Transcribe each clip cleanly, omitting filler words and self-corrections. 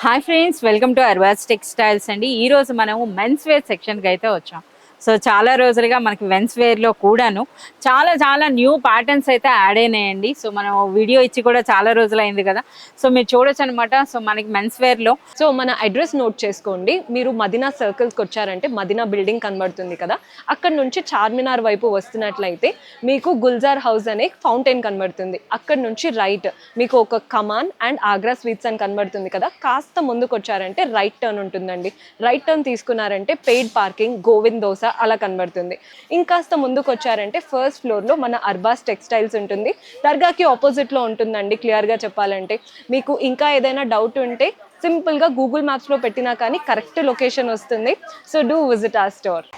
Hi friends, welcome to Arvaz textiles అండి. ఈరోజు మనము మెన్స్ వేర్ సెక్షన్కి అయితే వచ్చాం. సో చాలా రోజులుగా మనకి మెన్స్ వేర్లో కూడాను చాలా న్యూ ప్యాటర్న్స్ అయితే యాడ్ అయినాయండి. సో మనం వీడియో ఇచ్చి కూడా చాలా రోజులు అయింది కదా. సో మీరు చూడొచ్చు అనమాట. సో మనకి మెన్స్ వేర్లో సో మన అడ్రస్ నోట్ చేసుకోండి. మీరు మదీనా సర్కిల్స్కి వచ్చారంటే మదీనా బిల్డింగ్ కనబడుతుంది కదా, అక్కడ నుంచి చార్మినార్ వైపు వస్తున్నట్లయితే మీకు గుల్జార్ హౌస్ అనే ఫౌంటైన్ కనబడుతుంది. అక్కడ నుంచి రైట్ మీకు ఒక కమాన్ అండ్ ఆగ్రా స్వీట్స్ అని కనబడుతుంది కదా, కాస్త ముందుకు వచ్చారంటే రైట్ టర్న్ ఉంటుందండి. రైట్ టర్న్ తీసుకున్నారంటే పెయిడ్ పార్కింగ్, గోవింద్ దోస అలా కనబడుతుంది. ఇంకాస్త ముందుకు వచ్చారంటే ఫస్ట్ ఫ్లోర్లో మన అర్బాస్ టెక్స్టైల్స్ ఉంటుంది. దర్గాకి ఆపోజిట్లో ఉంటుందండి. క్లియర్గా చెప్పాలంటే మీకు ఇంకా ఏదైనా డౌట్ ఉంటే సింపుల్గా గూగుల్ మ్యాప్స్లో పెట్టినా కానీ కరెక్ట్ లొకేషన్ వస్తుంది. So do visit our store.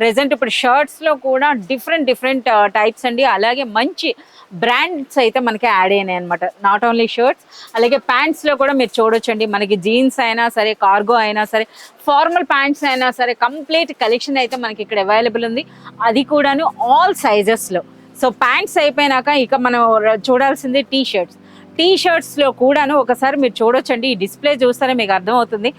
Present ఇప్పుడు షర్ట్స్లో కూడా డిఫరెంట్ టైప్స్ అండి. అలాగే మంచి బ్రాండ్స్ అయితే మనకి యాడ్ అయినాయి అనమాట. నాట్ ఓన్లీ షర్ట్స్, అలాగే ప్యాంట్స్లో కూడా మీరు చూడొచ్చండి. మనకి జీన్స్ అయినా సరే, కార్గో అయినా సరే, ఫార్మల్ ప్యాంట్స్ అయినా సరే, కంప్లీట్ కలెక్షన్ అయితే మనకి ఇక్కడ అవైలబుల్ ఉంది. అది కూడాను ఆల్ సైజెస్లో. సో ప్యాంట్స్ అయిపోయినాక ఇక మనం చూడాల్సింది టీ షర్ట్స్లో కూడాను ఒకసారి మీరు చూడొచ్చండి. ఈ డిస్ప్లే చూస్తేనే మీకు అర్థమవుతుంది.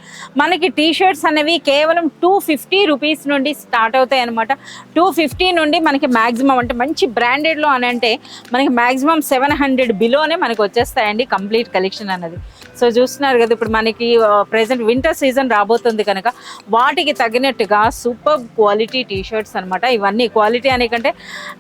మనకి టీ షర్ట్స్ అనేవి కేవలం 250 రూపీస్ నుండి స్టార్ట్ అవుతాయి అనమాట. 250 నుండి మనకి మ్యాక్సిమం అంటే మంచి బ్రాండెడ్లో అని అంటే మనకి మ్యాక్సిమం 700 బిలోనే మనకి వచ్చేస్తాయండి కంప్లీట్ కలెక్షన్ అన్నది. సో చూస్తున్నారు కదా, ఇప్పుడు మనకి ప్రెసెంట్ వింటర్ సీజన్ రాబోతుంది కనుక వాటికి తగినట్టుగా సూపర్ క్వాలిటీ టీ షర్ట్స్ అనమాట. ఇవన్నీ క్వాలిటీ అనే కంటే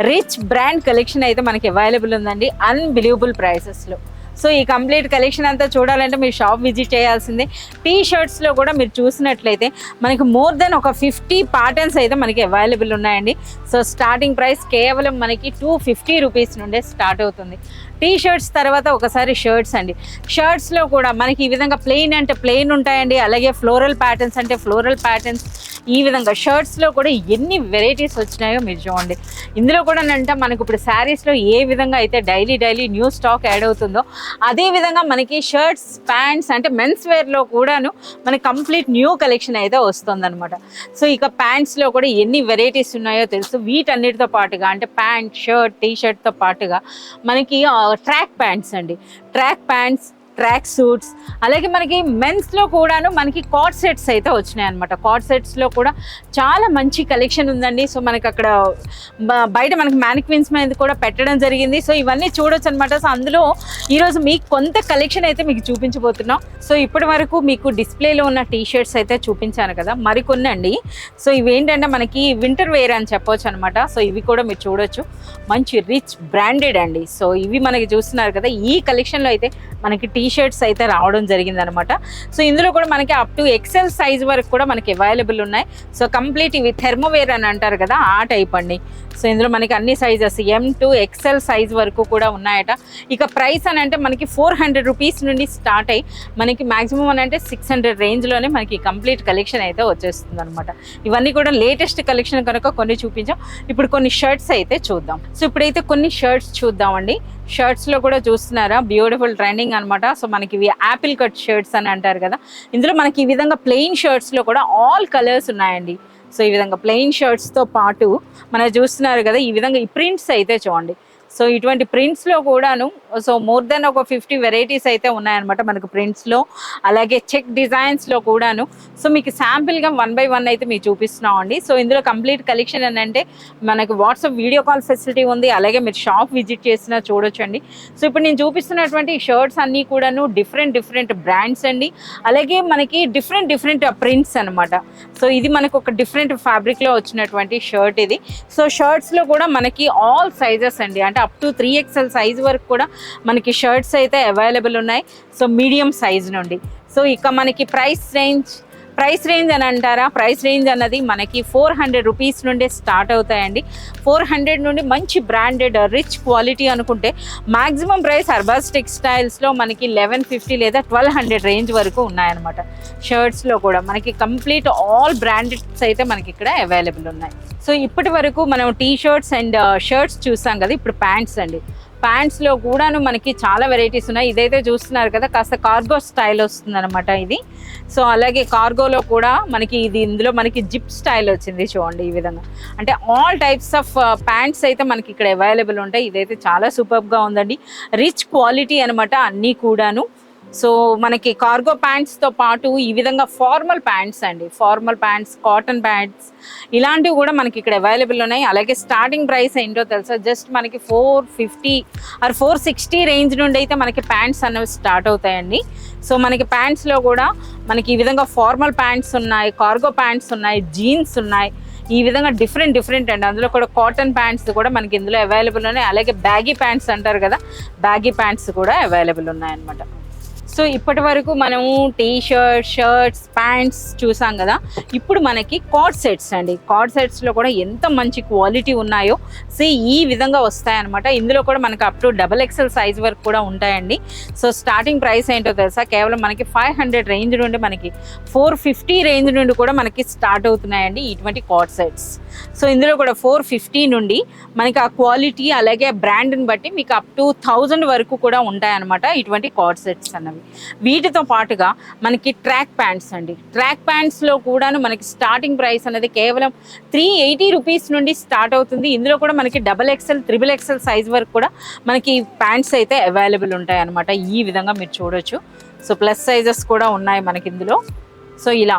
రిచ్ బ్రాండ్ కలెక్షన్ అయితే మనకి అవైలబుల్ ఉందండి అన్బిలీవబుల్ ప్రైసెస్లో. సో ఈ కంప్లీట్ కలెక్షన్ అంతా చూడాలంటే మీరు షాప్ విజిట్ చేయాల్సిందే. టీ షర్ట్స్లో కూడా మీరు చూసినట్లయితే మనకి మోర్ దెన్ ఒక 50 ప్యాటర్న్స్ అయితే మనకి అవైలబుల్ ఉన్నాయండి. సో స్టార్టింగ్ ప్రైస్ కేవలం మనకి 250 రూపీస్ నుండే స్టార్ట్ అవుతుంది. టీ షర్ట్స్ తర్వాత ఒకసారి షర్ట్స్ అండి. షర్ట్స్లో కూడా మనకి ఈ విధంగా ప్లెయిన్ అంటే ప్లెయిన్ ఉంటాయండి. అలాగే ఫ్లోరల్ ప్యాటర్న్స్ అంటే ఫ్లోరల్ ప్యాటర్న్స్. ఈ విధంగా షర్ట్స్లో కూడా ఎన్ని వెరైటీస్ వచ్చినాయో మీరు చూడండి. ఇందులో కూడా అంటే మనకు ఇప్పుడు శారీస్లో ఏ విధంగా అయితే డైలీ న్యూ స్టాక్ యాడ్ అవుతుందో అదే విధంగా మనకి షర్ట్స్, ప్యాంట్స్ అంటే మెన్స్ వేర్లో కూడాను మనకి కంప్లీట్ న్యూ కలెక్షన్ అయితే వస్తుందన్నమాట. సో ఇక ప్యాంట్స్లో కూడా ఎన్ని వెరైటీస్ ఉన్నాయో తెలుసు. వీటన్నిటితో పాటుగా అంటే ప్యాంట్, షర్ట్, టీ షర్ట్తో పాటుగా మనకి ట్రాక్ ప్యాంట్స్ అండి. ట్రాక్ ప్యాంట్స్, ట్రాక్ సూట్స్, అలాగే మనకి మెన్స్లో కూడాను మనకి కార్డ్ సెట్స్ అయితే వచ్చినాయి అనమాట. కార్డ్ సెట్స్లో కూడా చాలా మంచి కలెక్షన్ ఉందండి. సో మనకి అక్కడ బయట మనకి మ్యానిక్విన్స్ మీద కూడా పెట్టడం జరిగింది. సో ఇవన్నీ చూడొచ్చు అనమాట. సో అందులో ఈరోజు మీకు కొంత కలెక్షన్ అయితే మీకు చూపించబోతున్నాం. సో ఇప్పటి వరకు మీకు డిస్ప్లేలో ఉన్న టీ షర్ట్స్ అయితే చూపించాను కదా, మరికొన్ని అండి. సో ఇవి ఏంటంటే మనకి వింటర్ వేర్ అని చెప్పొచ్చు అనమాట. సో ఇవి కూడా మీరు చూడొచ్చు, మంచి రిచ్ బ్రాండెడ్ అండి. సో ఇవి మనకి చూస్తున్నారు కదా, ఈ కలెక్షన్లో అయితే మనకి టీ షర్ట్స్ అయితే రావడం జరిగింది అనమాట. సో ఇందులో కూడా మనకి అప్ టు ఎక్సెల్ సైజ్ వరకు కూడా మనకి అవైలబుల్ ఉన్నాయి. సో కంప్లీట్ ఇవి థెర్మోవేర్ అని అంటారు కదా, ఆ టైప్ అండి. సో ఇందులో మనకి అన్ని sizes M to XL size వరకు కూడా ఉన్నాయట. ఇక ప్రైస్ అని అంటే మనకి 400 రూపీస్ నుండి స్టార్ట్ అయ్యి మనకి మ్యాక్సిమం అని అంటే 600 రేంజ్లోనే మనకి కంప్లీట్ కలెక్షన్ అయితే వచ్చేస్తుంది అనమాట. ఇవన్నీ కూడా లేటెస్ట్ కలెక్షన్ కనుక కొన్ని చూపించాం. ఇప్పుడు కొన్ని షర్ట్స్ అయితే చూద్దాం. సో ఇప్పుడైతే కొన్ని షర్ట్స్ చూద్దామండి. షర్ట్స్లో కూడా చూస్తున్నారా, బ్యూటిఫుల్ ట్రెండింగ్ అనమాట. సో మనకి ఇవి యాపిల్ కట్ షర్ట్స్ అని అంటారు కదా. ఇందులో మనకి ఈ విధంగా ప్లెయిన్ షర్ట్స్లో కూడా ఆల్ కలర్స్ ఉన్నాయండి. సో ఈ విధంగా ప్లెయిన్ షర్ట్స్తో పాటు మనం చూస్తున్నారు కదా, ఈ విధంగా ఈ ప్రింట్స్ అయితే చూడండి. సో ఇటువంటి ప్రింట్స్లో కూడాను సో మోర్ దెన్ ఒక 50 వెరైటీస్ అయితే ఉన్నాయన్నమాట మనకు ప్రింట్స్లో. అలాగే చెక్ డిజైన్స్లో కూడాను. సో మీకు శాంపిల్గా 1 by 1 అయితే మీకు చూపిస్తున్నాం అండి. సో ఇందులో కంప్లీట్ కలెక్షన్ ఏంటంటే మనకు వాట్సాప్ వీడియో కాల్ ఫెసిలిటీ ఉంది. అలాగే మీరు షాప్ విజిట్ చేసినా చూడొచ్చండి. సో ఇప్పుడు నేను చూపిస్తున్నటువంటి షర్ట్స్ అన్నీ కూడాను డిఫరెంట్ బ్రాండ్స్ అండి. అలాగే మనకి డిఫరెంట్ ప్రింట్స్ అనమాట. సో ఇది మనకు ఒక డిఫరెంట్ ఫ్యాబ్రిక్లో వచ్చినటువంటి షర్ట్ ఇది. సో షర్ట్స్లో కూడా మనకి ఆల్ సైజెస్ అండి, అంటే అప్ టు 3XL సైజ్ వరకు కూడా మనకి షర్ట్స్ అయితే అవైలబుల్ ఉన్నాయి. సో మీడియం సైజ్ నుండి సో ఇక మనకి ప్రైస్ రేంజ్ అని అంటారా, ప్రైస్ రేంజ్ అన్నది మనకి 400 రూపీస్ నుండి స్టార్ట్ అవుతాయండి. 400 నుండి మంచి బ్రాండెడ్ రిచ్ క్వాలిటీ అనుకుంటే మాక్సిమం ప్రైస్ అర్బాస్ టెక్స్టైల్స్లో మనకి 1150 లేదా 1200 రేంజ్ వరకు ఉన్నాయన్నమాట. షర్ట్స్లో కూడా మనకి కంప్లీట్ ఆల్ బ్రాండెడ్స్ అయితే మనకి ఇక్కడ అవైలబుల్ ఉన్నాయి. సో ఇప్పటి వరకు మనం టీ షర్ట్స్ అండ్ షర్ట్స్ చూసాం కదా, ఇప్పుడు ప్యాంట్స్ అండి. ప్యాంట్స్లో కూడాను మనకి చాలా వెరైటీస్ ఉన్నాయి. ఇదైతే చూస్తున్నారు కదా, కాస్త కార్గో స్టైల్ వస్తుంది అనమాట ఇది. సో అలాగే కార్గోలో కూడా మనకి ఇందులో మనకి జిప్ స్టైల్ వచ్చింది చూడండి ఈ విధంగా. అంటే ఆల్ టైప్స్ ఆఫ్ ప్యాంట్స్ అయితే మనకి ఇక్కడ అవైలబుల్ ఉంటాయి. ఇదైతే చాలా సూపర్గా ఉందండి, రిచ్ క్వాలిటీ అనమాట అన్నీ కూడాను. సో మనకి కార్గో ప్యాంట్స్తో పాటు ఈ విధంగా ఫార్మల్ ప్యాంట్స్ అండి, ఫార్మల్ ప్యాంట్స్, కాటన్ ప్యాంట్స్ ఇలాంటివి కూడా మనకి ఇక్కడ అవైలబుల్ ఉన్నాయి. అలాగే స్టార్టింగ్ ప్రైస్ ఏంటో తెలుసా, జస్ట్ మనకి 450 ఆర్ 460 రేంజ్ నుండి అయితే మనకి ప్యాంట్స్ అనేవి స్టార్ట్ అవుతాయండి. సో మనకి ప్యాంట్స్లో కూడా మనకి ఈ విధంగా ఫార్మల్ ప్యాంట్స్ ఉన్నాయి, కార్గో ప్యాంట్స్ ఉన్నాయి, జీన్స్ ఉన్నాయి. ఈ విధంగా డిఫరెంట్ అండి. అందులో కూడా కాటన్ ప్యాంట్స్ కూడా మనకి ఇందులో అవైలబుల్ ఉన్నాయి. అలాగే బ్యాగీ ప్యాంట్స్ అంటారు కదా, బ్యాగీ ప్యాంట్స్ కూడా అవైలబుల్ ఉన్నాయన్నమాట. సో ఇప్పటి వరకు మనము టీ షర్ట్స్, ప్యాంట్స్ చూసాం కదా. ఇప్పుడు మనకి కార్డ్ సెట్స్ అండి. కార్డ్ సెట్స్లో కూడా ఎంత మంచి క్వాలిటీ ఉన్నాయో ఈ విధంగా వస్తాయన్నమాట. ఇందులో కూడా మనకి అప్ టు XXL సైజ్ వరకు కూడా ఉంటాయండి. సో స్టార్టింగ్ ప్రైస్ ఏంటో తెలుసా, కేవలం మనకి 500 రేంజ్ నుండి మనకి 450 రేంజ్ నుండి కూడా మనకి స్టార్ట్ అవుతున్నాయండి ఇటువంటి కార్డ్ సెట్స్. సో ఇందులో కూడా 450 నుండి మనకి ఆ క్వాలిటీ అలాగే బ్రాండ్ని బట్టి మీకు అప్ టు 1000 వరకు కూడా ఉంటాయన్నమాట ఇటువంటి కార్డ్ సెట్స్ అన్నవి. వీటితో పాటుగా మనకి ట్రాక్ ప్యాంట్స్ అండి. ట్రాక్ ప్యాంట్స్లో కూడాను మనకి స్టార్టింగ్ ప్రైస్ అనేది కేవలం 380 రూపీస్ నుండి స్టార్ట్ అవుతుంది. ఇందులో కూడా మనకి XXL, XXL సైజ్ వరకు కూడా మనకి ప్యాంట్స్ అయితే అవైలబుల్ ఉంటాయి అన్నమాట. ఈ విధంగా మీరు చూడొచ్చు. సో ప్లస్ సైజెస్ కూడా ఉన్నాయి మనకి ఇందులో. సో ఇలా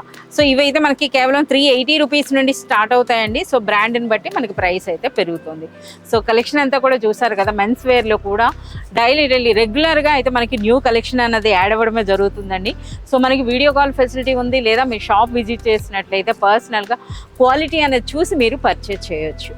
ఇవైతే మనకి కేవలం 380 రూపీస్ నుండి స్టార్ట్ అవుతాయండి. సో బ్రాండ్ని బట్టి మనకి ప్రైస్ అయితే పెరుగుతుంది. సో కలెక్షన్ అంతా కూడా చూసారు కదా. మెన్స్ వేర్లో కూడా డైలీ రెగ్యులర్గా అయితే మనకి న్యూ కలెక్షన్ అన్నది యాడ్ అవ్వడమే జరుగుతుందండి. సో మనకి వీడియో కాల్ ఫెసిలిటీ ఉంది, లేదా మీ షాప్ విజిట్ చేసినట్లయితే పర్సనల్గా క్వాలిటీ అనేది చూసి మీరు పర్చేజ్ చేయొచ్చు.